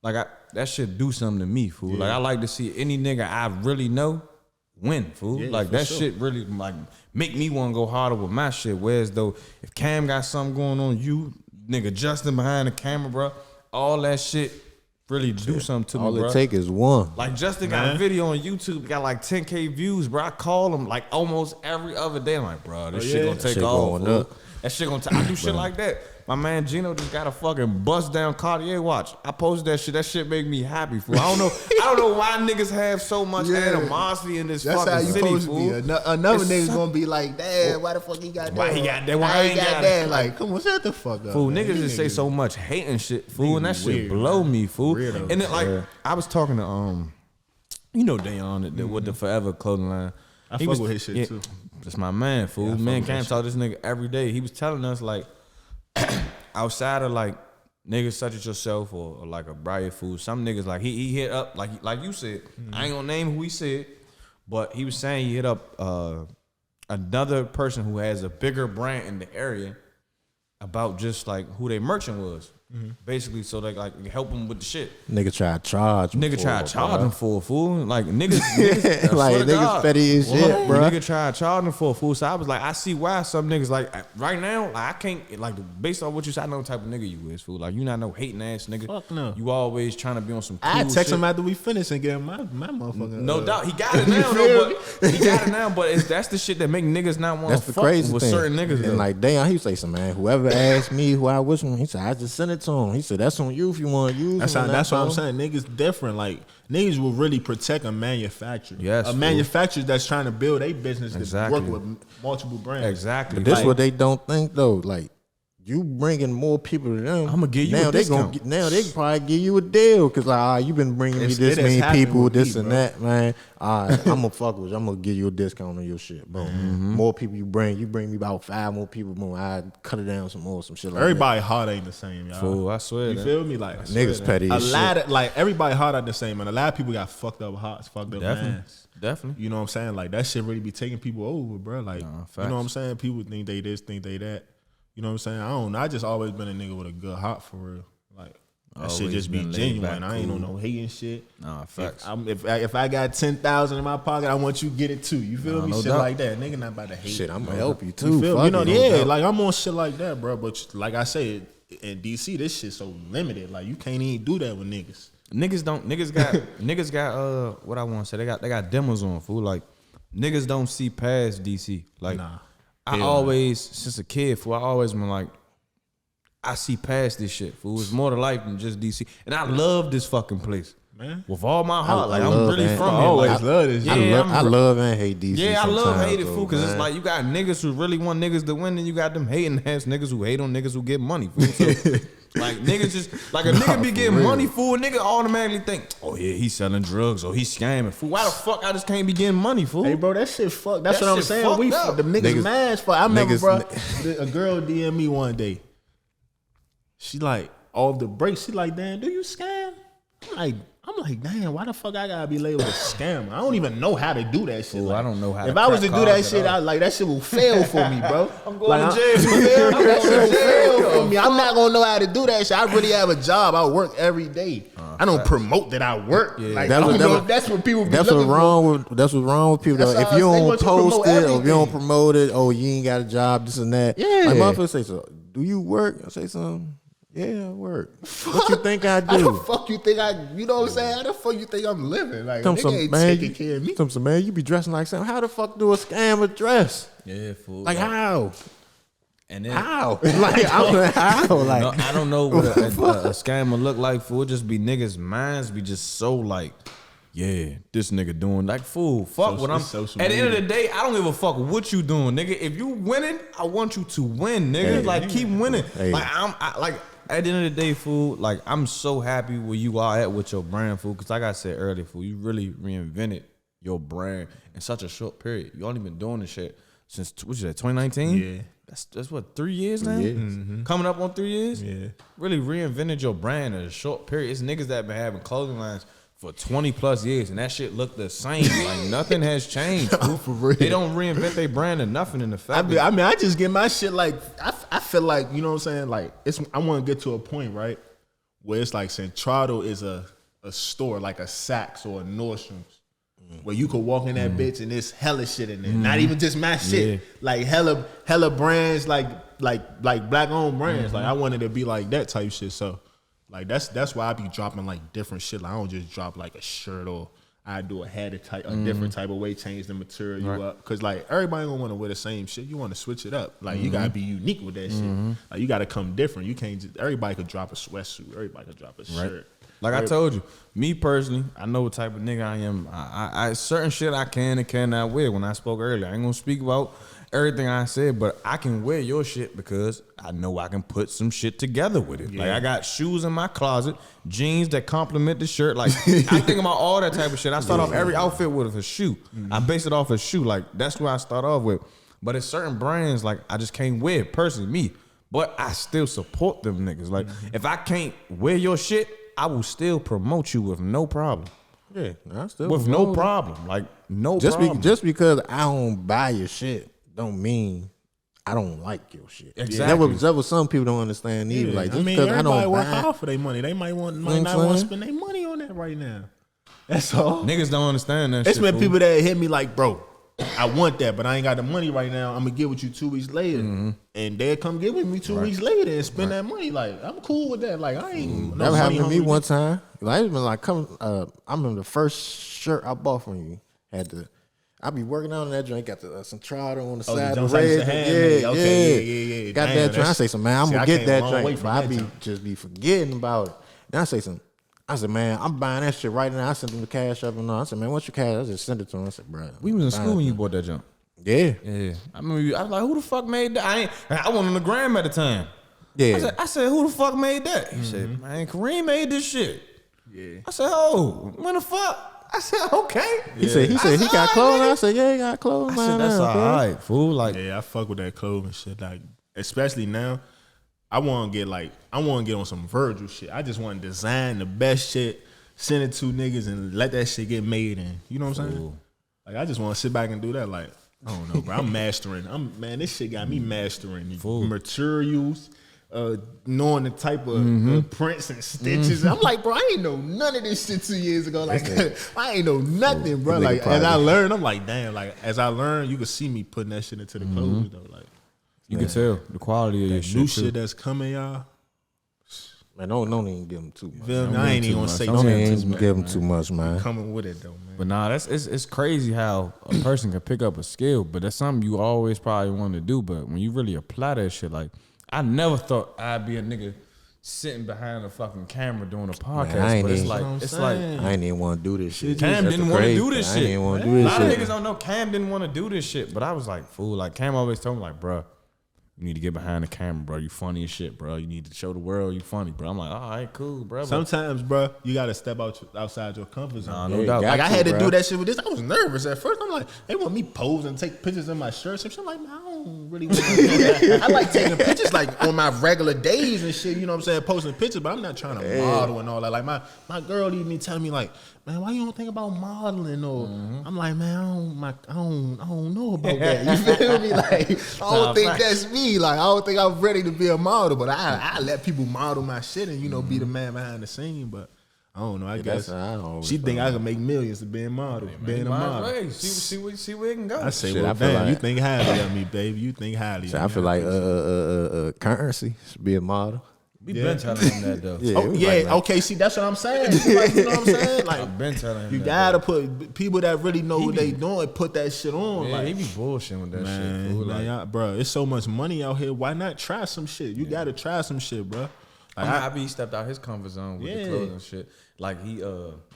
like that shit do something to me, fool. Like I like to see any nigga I really know win, fool. Yeah, like that shit really like make me want to go harder with my shit. Whereas though, if Cam got something going on, you nigga Justin behind the camera, bro, all that shit really do something to All me, bro. it take is one. Like Justin got a video on YouTube, got like 10K views, bro. I call him like almost every other day. I'm like, bro, this shit gonna take Shit off. going Fool. up. That shit gonna I do shit like that. My man Gino just got a fucking bust down Cartier watch. I posted that shit. That shit make me happy, fool. I don't know why niggas have so much animosity in this That's fucking how you city, supposed fool. to be. Another nigga gonna be like, damn, why the fuck he got that? Why he got that? Why I ain't got that? Like, come on, shut the fuck up. Fool, man. niggas You just say so much hating shit, fool, and that shit weird, blow me, fool. Weirdo. And then like I was talking to you know Dayon with the Forever clothing line. I fuck with his shit too. That's my man, fool. Man can't talk to this nigga every day. He was telling us like outside of like niggas such as yourself or like a Briar food, some niggas like he hit up like you said. I ain't gonna name who he said, but he was saying he hit up another person who has a bigger brand in the area about just like who they merchant was. Basically, so they like help him with the shit. Nigga try to charge. Nigga try to charge him for a fool. Like niggas like niggas petty as shit, bro. Nigga try to charge him for a fool. So I was like, I see why some niggas like right now. Like I can't like based on what you said. I know the type of nigga you is, fool. Like you not no hating ass nigga. Fuck no. You always trying to be on some. Cool I text shit. him after we finish and get him my motherfucker. No doubt, he got it now though. But he got it now. But that's the shit that make niggas not want That's to the fuck crazy with thing. certain niggas. Though. And like, damn, he would say something, man. Whoever asked me who I was from, he said, I just sent it to him. He said, that's on you if you want to use That's him. what I'm saying. Niggas different. Like niggas will really protect a manufacturer. Yes, a fool. manufacturer that's trying to build a business Exactly. that work with multiple brands. Exactly. But this Like, what they don't think though. Like, you bringing more people to them. I'ma give you now a they discount. now they can probably give you a deal because like, you been bringing me It this has many happened people, with this me, and bro. that, man. I'm gonna fuck with you. I'm gonna give you a discount on your shit, bro. More people you bring me about 5 more people, more. I cut it down some more, some shit like Everybody heart ain't the same, y'all. fool, I swear. You that. feel me? Like that. Niggas petty a as lot shit. of like everybody heart ain't the same, and a lot of people got fucked up hearts, fucked up Definitely. minds. Definitely. You know what I'm saying? Like that shit really be taking people over, bro. Like you facts. know what I'm saying? People think they this, think they that. You know what I'm saying? I don't know. I just always been a nigga with a good heart for real. Like that shit Always just be been laid genuine. back, I ain't on cool. no hating shit. Nah, facts. If I got 10,000 in my pocket, I want you to get it too. You feel me? no Shit doubt. like that. Nigga not about to hate. Shit, I'm gonna help you You too. feel me? Fuck You know, it, no yeah, doubt. like I'm on shit like that, bro. But like I said, in DC, this shit so limited. Like you can't even do that with niggas. Niggas got what I want to say. They got demos on, fool. Like niggas don't see past DC. Like Nah. I Hell always since a kid, fool. I always been like, I see past this shit, fool. It's more to life than just DC, and I love this fucking place, Man. with all my heart. I Like I'm love really that. from I here. always Like, love this. Yeah, I love and hate DC. yeah, I love sometimes, hate it, though, fool, because it's man. like you got niggas who really want niggas to win, and you got them hating ass niggas who hate on niggas who get money, fool. So, like niggas just like a nigga be getting money, fool. A nigga automatically think, oh yeah, he's selling drugs or he's scamming, fool. Why the fuck I just can't be getting money, fool? Hey, bro, that shit fuck. That's That what I'm shit saying. We fucked up. the niggas Niggas- mad fuck. I remember, niggas- bro, a girl DM me one day. She like off the break. She like, damn, do you scam? I'm like, damn, why the fuck I gotta be labeled a scammer? I don't even know how to do that shit. Fool, Like, I don't know how If to I was to crack do that cards shit, at all. I like that shit will fail for me, bro. I'm going to jail. That shit will fail for me. I'm not gonna know how to do that shit. I really have a job. I work every day. I don't promote that I work. Like, That's I don't what- know that's if that's what people be That's looking what's wrong with people. Though. That's If how you they don't want you to post promote it, or if you everything. don't promote it, oh, you ain't got a job, this and that. Yeah. Like motherfuckers say, so do you work? I say something. Yeah, I work. What you think I How the do? fuck you think you know what I'm saying? How the fuck you think I'm living? Like, Some nigga ain't man, taking care of me. some man, you be dressing like something. How the fuck do a scammer dress? Yeah, fool. Like how? And then How? Like I'm like, how? Like no, I don't know what a scammer look like, fool. It just be niggas' minds be just so like, yeah, this nigga doing like fool. Fuck Social- what I'm. social At the end of the media. day, I don't give a fuck what you doing, nigga. If you winning, I want you to win, nigga. Hey. Like keep winning. Hey. Like at the end of the day, fool. Like I'm so happy where you are at with your brand, fool. Because like I said earlier, fool, you really reinvented your brand in such a short period. You only been doing this shit since what you said, 2019. Yeah. That's what 3 years now. years. Coming up on 3 years. Yeah. Really reinvented your brand in a short period. It's niggas that been having clothing lines for 20 plus years, and that shit look the same. Like nothing has changed. fool. For real. They don't reinvent their brand or nothing in the fact. I mean, I just get my shit like I feel like, you know what I'm saying? Like I want to get to a point, right, where it's like Centrado is a store like a Saks or a Nordstrom's. Where you could walk in that bitch and there's hella shit in there. Not even just my shit. Like hella brands, like black owned brands. Like I wanted to be like that type shit. So like that's why I be dropping like different shit. Like I don't just drop like a shirt or I do a hat a different type of way, change the material up. Cause like everybody gonna wanna wear the same shit. You wanna switch it up. Like you gotta be unique with that shit. Like you gotta come different. You can't just everybody could drop a sweatsuit. Everybody could drop a shirt. Like I told you, me personally, I know what type of nigga I am. I certain shit I can and cannot wear. When I spoke earlier, I ain't gonna speak about everything I said, but I can wear your shit because I know I can put some shit together with it. Like I got shoes in my closet, jeans that complement the shirt. Like I think about all that type of shit. I start off every outfit with a shoe. I base it off a shoe. Like that's what I start off with. But it's certain brands like I just can't wear personally me. But I still support them niggas. Like if I can't wear your shit, I will still promote you with no problem. Yeah, I still with no problem. Like no problem. Just because I don't buy your shit don't mean I don't like your shit. Exactly. That was some people don't understand either. Like just because I don't work buy hard for their money. They might not want to spend their money on that right now. That's all. Niggas don't understand that it's shit. It's been people that hit me like, bro, I want that, but I ain't got the money right now. I'm gonna get with you 2 weeks later, and they'll come get with me 2 weeks later and spend that money. Like I'm cool with that. Like I ain't. That happened to me one time. Like it's been like I remember the first shirt I bought from you I be working out on that joint. Got the Centrado on the side. The red. Yeah. Got that joint. I say some man, I'm gonna get that joint. But I just be forgetting about it. Then I say some. I said, man, I'm buying that shit right now. I sent him the cash up and all. I said, man, what's your cash? I just sent it to him. I said, bro. We was in school when you bought that junk. Yeah. I remember I was like, who the fuck made that? I wasn't on the gram at the time. Yeah. I said, who the fuck made that? He said, man, Kareem made this shit. Yeah. I said, oh, when the fuck? I said, okay. He said he got clothes. I said, yeah, he got clothes. I said, that's all right, fool. Like, yeah, I fuck with that clothing shit. Like, especially now, I want to get on some Virgil shit. I just want to design the best shit, send it to niggas, and let that shit get made. And you know what I'm saying? Like, I just want to sit back and do that. Like, I don't know, bro. I'm mastering. Man, this shit got me mastering materials. Knowing the type of prints and stitches. I'm like, bro, I ain't know none of this shit 2 years ago. Like, I ain't know nothing, bro. Like, as I learn, I'm like, damn. Like, as I learn, you can see me putting that shit into the clothes, though. Like, you can tell the quality of your shit. New shit that's coming, y'all. Man, don't even give them too much. I ain't even gonna say don't too give them too much, man. Coming with it though, man. But nah, it's crazy how a person can pick up a skill, but that's something you always probably want to do. But when you really apply that shit, like I never thought I'd be a nigga sitting behind a fucking camera doing a podcast. Man, but it's like I ain't even want to do this shit. Cam didn't want to do this shit. I ain't want to do this shit. A lot of niggas don't know Cam didn't want to do this shit, but I was like, fool. Like Cam always told me, like, bro, you need to get behind the camera, bro. You funny as shit, bro. You need to show the world you funny, bro. I'm like, all right, cool, bro. Sometimes, bro, you gotta step outside your comfort zone. No doubt. Like I had to do that shit with this. I was nervous at first. I'm like, they want me pose and take pictures in my shirt. So I'm like, man, I don't really want to do that. I like taking pictures like on my regular days and shit. You know what I'm saying? Posting pictures, but I'm not trying to model and all that. Like my girl even telling me like, man, why you don't think about modeling? Or I'm like, man, I don't know about that. You feel me? Like, I don't think that's me. Like, I don't think I'm ready to be a model. But I let people model my shit and be the man behind the scene. But I don't know. I guess she think I can make millions to being a model. Being a model. See where it can go. I say, Shit, well, I feel damn, like- you think highly of me, baby. You think highly of me. I feel like Currency should be a model. We been telling him that though. Yeah, Oh, yeah, okay, see, that's what I'm saying. Like, you know what I'm saying? Like, I've been telling him you that, gotta put people that really know what they doing, put that shit on. Yeah, like, he be bullshitting with that man, shit. Fool. man, Like, y'all- bro, it's so much money out here. Why not try some shit? You gotta try some shit, bro. Like, I be stepped out his comfort zone with the Yeah. clothes and shit. Like he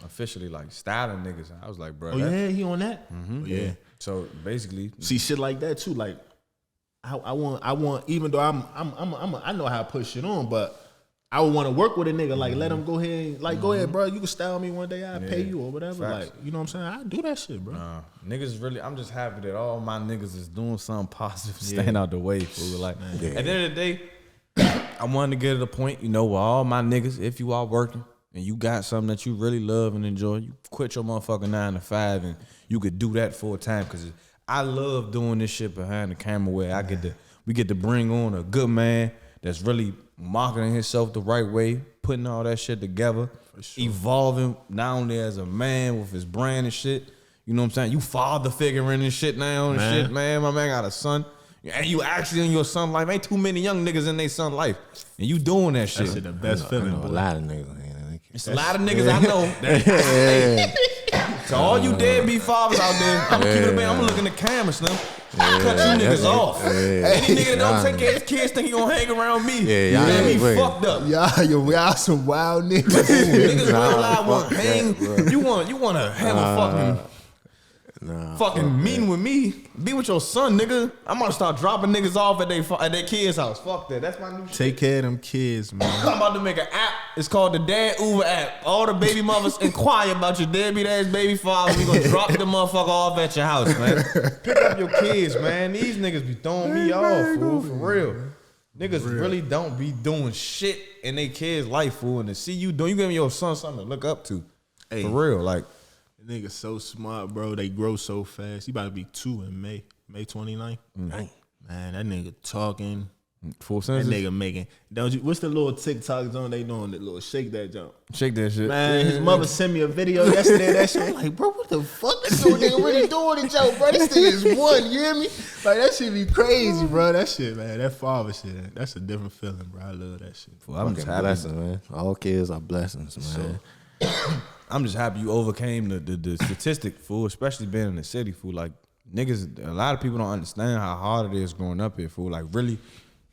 officially like styling niggas. I was like, bro. oh yeah, he on that. Mm-hmm. Oh, yeah. So basically, See shit like that too. Like, I want. Even though I know how to put shit on, but I would want to work with a nigga. Like, let him go ahead. And, like, go ahead, bro. You can style me one day. I'll pay you or whatever. Facts. Like, you know what I'm saying? I do that shit, bro. niggas really. I'm just happy that all my niggas is doing something positive, staying out the way. Fool. Like at the end of the day, I wanted to get to the point, where all my niggas, if you are working and you got something that you really love and enjoy, you quit your motherfucking 9 to 5 and you could do that full time. Cause I love doing this shit behind the camera where we get to bring on a good man that's really marketing himself the right way, putting all that shit together, evolving not only as a man with his brand and shit. You know what I'm saying? You father figuring and shit now and shit, man. My man got a son. And you actually in your son's life. Ain't too many young niggas in their son's life. And you doing that shit. That shit the best feeling. A lot of niggas. It's a lot of niggas I know. So all you deadbeat fathers out there, I'm keeping it, man. I'm gonna look in the camera, Slim. Cut you niggas off. Any nigga that don't take care of his kids think he gonna hang around me. Yeah, he fucked up. Y'all some wild niggas. Niggas realize want hang. You wanna have a fucking meeting with me. Be with your son, nigga. I'm gonna start dropping niggas off at their kids' house. Fuck that. That's my new shit. Take care of them kids, man. I'm about to make an app. It's called the Dad Uber app. All the baby mothers inquire about your deadbeat ass baby father. We gonna drop the motherfucker off at your house, man. Pick up your kids, man. These niggas be throwing me off, fool. For real. Niggas really don't be doing shit in their kids' life, fool. And to see you doing, you giving your son something to look up to. Hey, for real, like. Niggas so smart, bro. They grow so fast. He about to be 2 in May 29th. Man, that nigga talking. Full senses. That nigga making. Don't you? What's the little TikTok zone they doing? The little shake that jump. Shake that shit. Man, his mother sent me a video yesterday. That shit. I'm like, bro, what the fuck? This little nigga really doing it, Joe, bro. This thing is one. You hear me? Like that shit be crazy, bro. That shit, man. That father shit. That's a different feeling, bro. I love that shit. Well, I'm just happy, blessing, man. All kids are blessings, man. I'm just happy you overcame the statistic, fool, especially being in the city, fool. Like, niggas, a lot of people don't understand how hard it is growing up here, fool. Like, really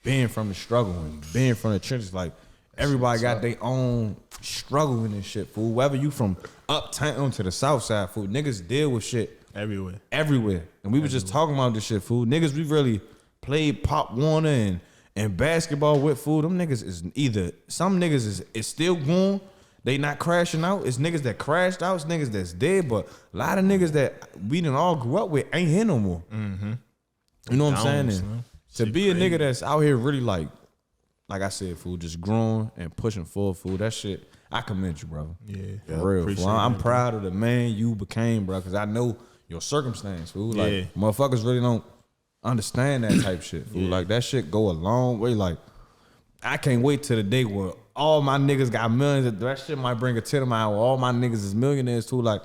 being from the struggle and being from the trenches. Like, everybody got their own struggle in this shit, fool. Whether you from uptown to the south side, fool, niggas deal with shit. Everywhere. And we was just talking about this shit, fool. Niggas, we really played Pop Warner and basketball with, fool. Them niggas is either, some niggas is still going. They not crashing out. It's niggas that crashed out. It's niggas that's dead. But a lot of niggas that we done all grew up with ain't here no more. Mm-hmm. You know what I'm saying? And to be a nigga that's out here really like I said, fool, just growing and pushing forward, fool, that shit, I commend you, brother. Yeah. For real, fool. I'm proud of the man you became, bro, because I know your circumstance, fool. Like, motherfuckers really don't understand that type shit, fool. Like, that shit go a long way. Like, I can't wait till the day where all my niggas got millions. That shit might bring a 10 mile where all my niggas is millionaires too. Like,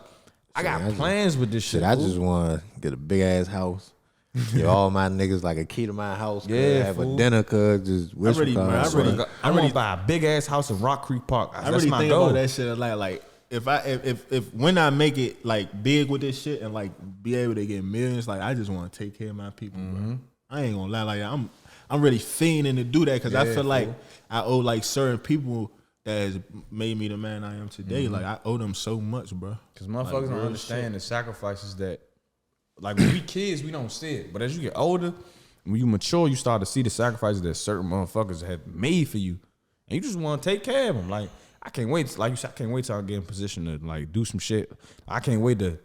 I got plans with this shit. I just want to get a big ass house. Give all my niggas like a key to my house. Have a dinner, just wish I want to buy a big ass house in Rock Creek Park. I really think about that shit like if when I make it like big with this shit and like be able to get millions, like I just want to take care of my people, bro. I ain't gonna lie, like I'm really fiending to do that because I feel like I owe like certain people that has made me the man I am today. Like I owe them so much, bro. Because motherfuckers don't understand the sacrifices that, like when we kids, we don't see it. But as you get older, when you mature, you start to see the sacrifices that certain motherfuckers have made for you, and you just want to take care of them. Like I can't wait. Like you said, I can't wait till I get in position to like do some shit. I can't wait to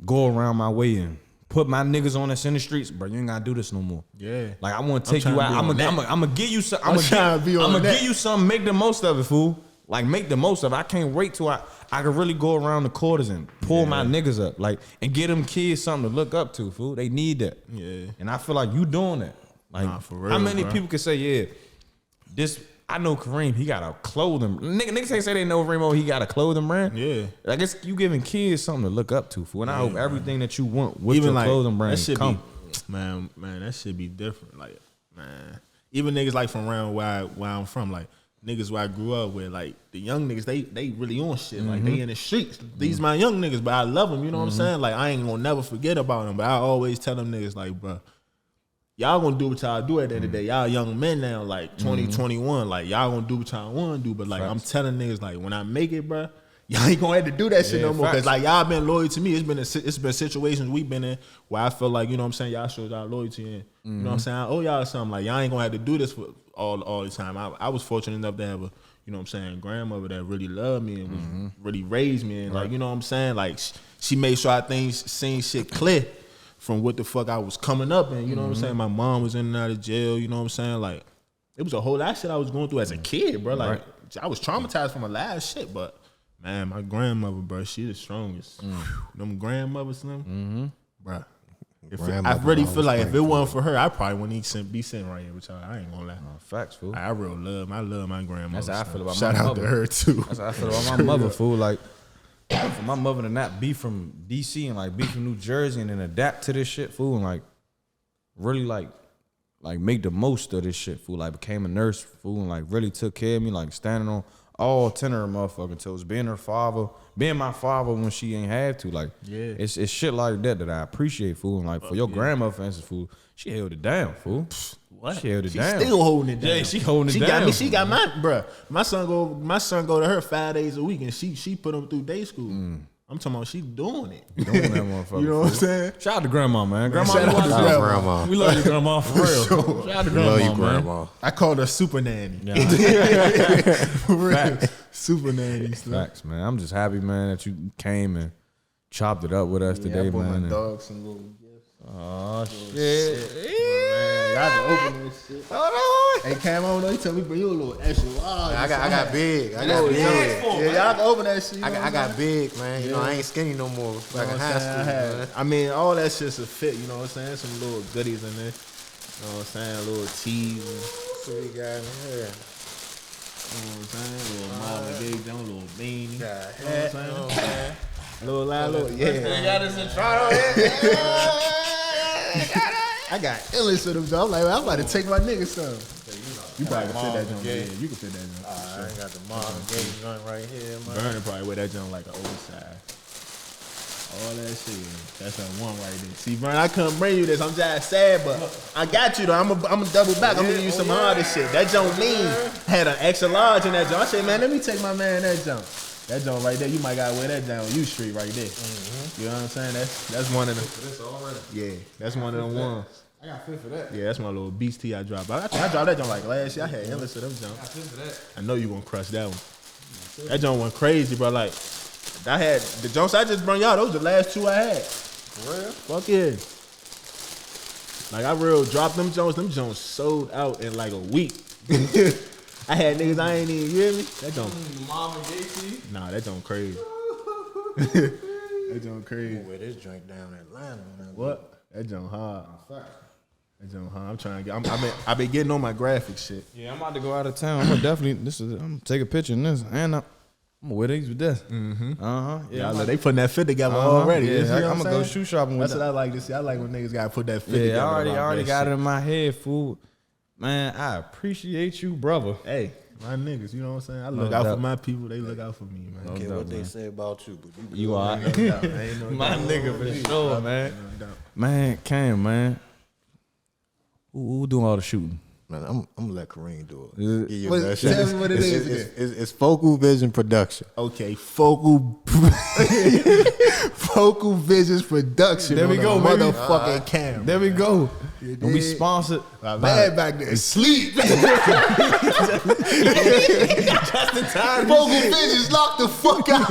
go around my way and put my niggas on us in the streets, bro. You ain't gotta do this no more. Yeah. Like I want to take you out. I'm gonna give you some. I'm gonna give you something. Make the most of it, fool. Like make the most of it. I can't wait till I can really go around the quarters and pull my niggas up, like and get them kids something to look up to, fool. They need that. Yeah. And I feel like you doing that. Like for real, how many people can say, this? I know Kareem, he got a clothing. Niggas ain't say they know Remo, he got a clothing brand. Yeah. I guess you giving kids something to look up to, fool. And I hope everything that you want with even your like, clothing brand that come. Man, that should be different. Like, man. Even niggas like from around where I'm from, like niggas where I grew up with, like the young niggas, they really on shit. Like they in the streets. These my young niggas, but I love them, you know what I'm saying? Like I ain't gonna never forget about them, but I always tell them niggas like, bro, y'all gonna do what y'all do at the end of the day. Y'all young men now, like 2021. Like y'all gonna do what y'all wanna do. But like I'm telling niggas, like when I make it, bro, y'all ain't gonna have to do that shit no more. Cause like y'all been loyal to me. It's been situations we been in where I feel like, you know what I'm saying, y'all showed y'all loyalty and you know what I'm saying, I owe y'all something. Like y'all ain't gonna have to do this for all the time. I was fortunate enough to have a, you know what I'm saying, grandmother that really loved me and was really raised me and like, you know what I'm saying, like she made sure seen shit clear from what the fuck I was coming up in, you know what I'm saying? My mom was in and out of jail, you know what I'm saying? Like, it was a whole lot of shit I was going through as a kid, bro. Like, I was traumatized from a lot of shit, but, man, my grandmother, bro, she the strongest. Them grandmothers, bro. I really feel like if it wasn't for her, I probably wouldn't even be sitting right here with y'all. I ain't gonna lie. Facts, fool. I love my grandma. That's how I feel about Shout my out mother. to her too. That's how I feel about my mother, fool. Like, for my mother to not be from DC and like be from New Jersey and then adapt to this shit, fool, and like really like make the most of this shit, fool. Like became a nurse, fool, and like really took care of me, like standing on all 10 of her motherfucking toes, being my father when she ain't had to. Like, yeah, it's shit like that I appreciate, fool. And like for your grandma, for instance, fool, she held it down, fool. What? She held it She down. still holding it down. Yeah, she holding it down. She got my bruh. My son go to her 5 days a week, and she put him through day school. I'm talking about she doing it. Doing that motherfucker. You know what I'm saying? Shout out to grandma, man. Grandma, shout out we to love you. grandma. We love you, grandma, for real. sure. Shout out to grandma, Love you, man. grandma. I called her super nanny. Yeah. For real. Facts. Super nanny. Facts, man. I'm just happy, man, that you came and chopped it up with us today, I bought man. my dog some little gifts. Oh shit. Man, y'all can open this shit. Hold on. Hey, Cam, I don't know. You tell me bring you a little extra large. I got big. I got Oh, big. yeah, y'all can open that shit. You know I what got big, man. You know, I ain't skinny no more. Like in high school, man. I mean, all that shit's a fit, you know what I'm saying? Some little goodies in there. You know what I'm saying? Little teas and So we got in here. you know what I'm saying? Little mama big down, little beanie. Got You know what I'm saying? Little yeah. You got this Centrado I got illness of them, so I'm like, I'm about to take my nigga some. You probably can fit that joint. Yeah, you can fit that joint. I ain't got the Marvin Gaye joint right here, man. Burner probably wear that joint like an old side. All that shit. That's a one right there. See, Burn, I couldn't bring you this. I'm just sad, but I got you though. I'm a double back. I'm gonna give you some harder shit. That joint mean had an extra large in that joint. I said, man, let me take my man that joint. That joint right there, you might gotta wear that down on U Street right there. You know what I'm saying? That's one of them. Yeah, that's one of them ones. I got fit for that. Yeah, that's my little beast tee I dropped. I dropped that joint like last year. I had endless of them joints. I know you gonna crush that one. That joint went crazy, bro. Like, I had the joints I just brought y'all. Those the last two I had. For real? Fuck yeah. Like, I real dropped them joints. Them joints sold out in like a week. I had niggas I ain't even, you hear me? That joint. Mom and Gacy. Nah, that joint crazy. That joint crazy. Wear this joint down in Atlanta. What? That joint hard. That joint hard. I'm trying to get. I've been getting on my graphic shit. Yeah, I'm about to go out of town. I'm gonna definitely. I'm gonna take a picture in this, and I'm gonna wear these with this. Yeah, look, they putting that fit together already. Yeah, You see what I'm gonna go saying? shoe shopping with That's what I like to see. I like when niggas gotta put that fit together. Yeah, I already that got shit. it in my head, fool. Man, I appreciate you, brother. Hey, my niggas, you know what I'm saying? I look out for my people. They look out for me, man. I don't care what they say about you, but You are Ain't no doubt. Ain't no my doubt. nigga for sure, man. Ain't no doubt. Man, Cam, man. Who doing all the shooting? man, I'm gonna let Kareem do it. Is it- Give you What- that tell shit. me what it It's- is It's Focal Vision Production. Okay, Focal Visions Production. There we on go, the baby. motherfucking camera. There we go. You And we dig? sponsored My by man back there sleep. Just in time. Focal Visions lock the fuck out.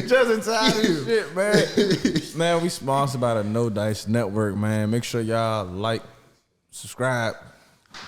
Just in time and shit, man. Man, we sponsored by the No Dice Network, man. Make sure y'all like, subscribe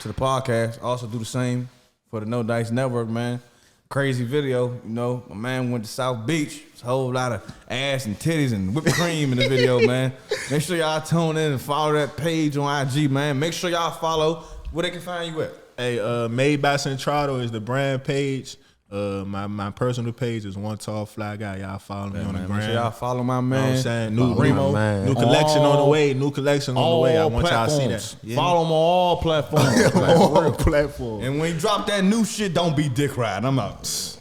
to the podcast. Also do the same for the No Dice Network, man. Crazy video, you know. My man went to South Beach. It's a whole lot of ass and titties and whipped cream in the video, man. Make sure y'all tune in and follow that page on IG, man. Make sure y'all follow where they can find you at. Hey, Made by Centrado is the brand page. My personal page is One Tall Fly Guy. Y'all follow me on the Man, gram. make sure y'all follow my You know man. what I'm saying? Follow my Remo, man. new collection on the All- way. New collection on the way. I want y'all to see that. Yeah. Follow them on all platforms. All platforms. And when you drop that new shit, don't be dick riding. I'm out.